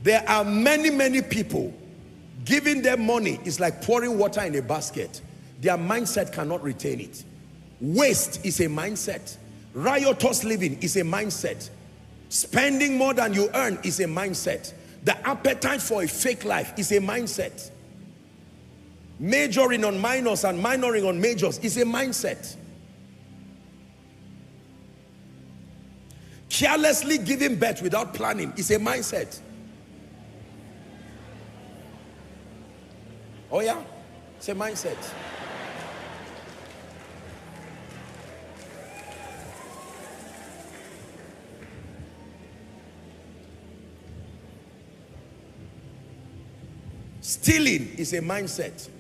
There are many people, giving them money is like pouring water in a basket. Their mindset cannot retain it. Waste is a mindset. Riotous living is a mindset. Spending more than you earn is a mindset. The appetite for a fake life is a mindset. Majoring on minors and minoring on majors is a mindset. Carelessly giving birth without planning is a mindset. Oh yeah, it's a mindset. Stealing is a mindset.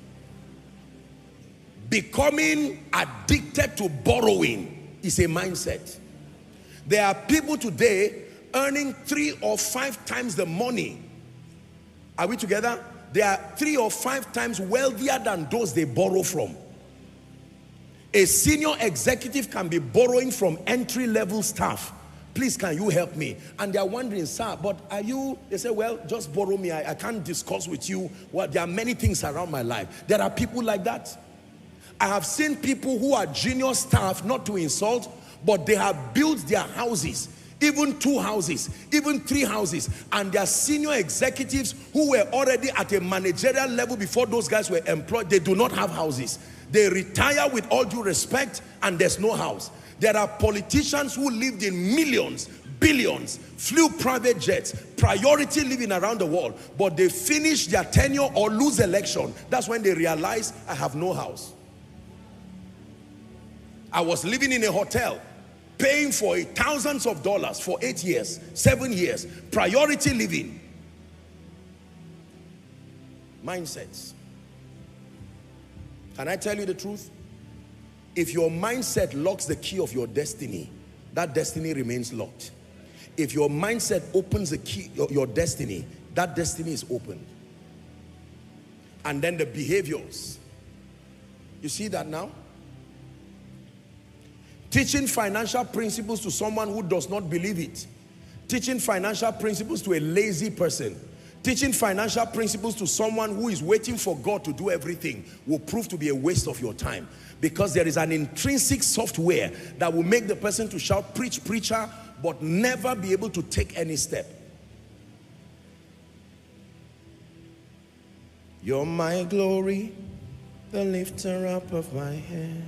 Becoming addicted to borrowing is a mindset. There are people today earning 3 or 5 times the money. Are we together? They are 3 or 5 times wealthier than those they borrow from. A senior executive can be borrowing from entry-level staff. Please, can you help me? And they are wondering, sir, but are you, they say, well, just borrow me. I can't discuss with you. Well, there are many things around my life. There are people like that. I have seen people who are junior staff, not to insult, but they have built their houses, even 2 houses, even 3 houses, and they are senior executives who were already at a managerial level before those guys were employed. They do not have houses. They retire with all due respect, and there's no house. There are politicians who lived in millions, billions, flew private jets, priority living around the world, but they finish their tenure or lose election. That's when they realize, I have no house. I was living in a hotel, paying for thousands of dollars for 8 years, 7 years, priority living. Mindsets. Can I tell you the truth? If your mindset locks the key of your destiny, that destiny remains locked. If your mindset opens the key of your destiny, that destiny is opened. And then the behaviors. You see that now? Teaching financial principles to someone who does not believe it. Teaching financial principles to a lazy person. Teaching financial principles to someone who is waiting for God to do everything will prove to be a waste of your time. Because there is an intrinsic software that will make the person to shout, preach, preacher, but never be able to take any step. You're my glory, the lifter up of my head.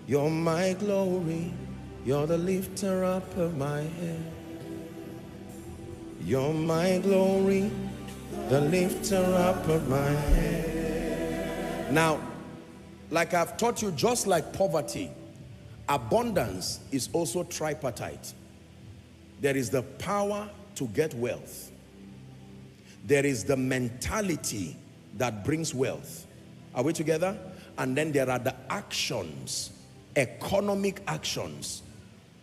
You're my glory, you're the lifter up of my head. You're my glory, the lifter up of my head. Now, like I've taught you, just like poverty, abundance is also tripartite. There is the power to get wealth. There is the mentality that brings wealth. Are we together? And then there are the actions, economic actions,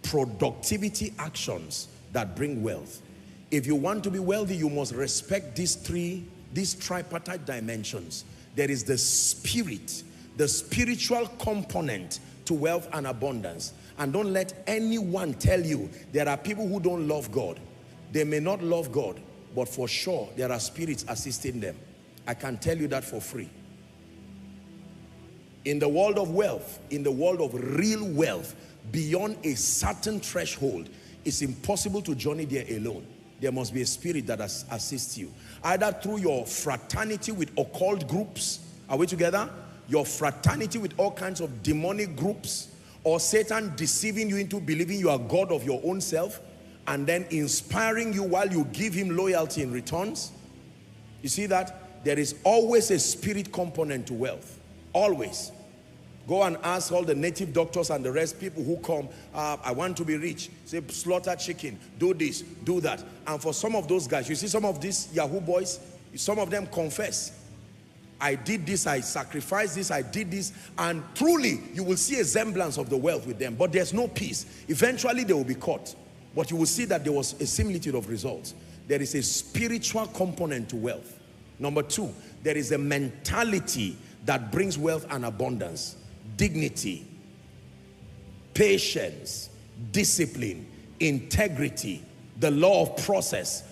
productivity actions that bring wealth. If you want to be wealthy, you must respect these tripartite dimensions. There is the spirit, the spiritual component to wealth and abundance. And don't let anyone tell you there are people who don't love God. They may not love God, but for sure there are spirits assisting them. I can tell you that for free. In the world of wealth, in the world of real wealth, beyond a certain threshold, it's impossible to journey there alone. There must be a spirit that assists you. Either through your fraternity with occult groups. Are we together? Your fraternity with all kinds of demonic groups, or Satan deceiving you into believing you are God of your own self and then inspiring you while you give him loyalty in returns. You see that? There is always a spirit component to wealth. Always. Go and ask all the native doctors and the rest, people who come, I want to be rich. Say, slaughter chicken, do this, do that. And for some of those guys, you see some of these Yahoo boys, some of them confess. I did this, I sacrificed this, I did this. And truly, you will see a semblance of the wealth with them. But there's no peace. Eventually, they will be caught. But you will see that there was a similitude of results. There is a spiritual component to wealth. Number 2, there is a mentality that brings wealth and abundance. Dignity, patience, discipline, integrity, the law of process.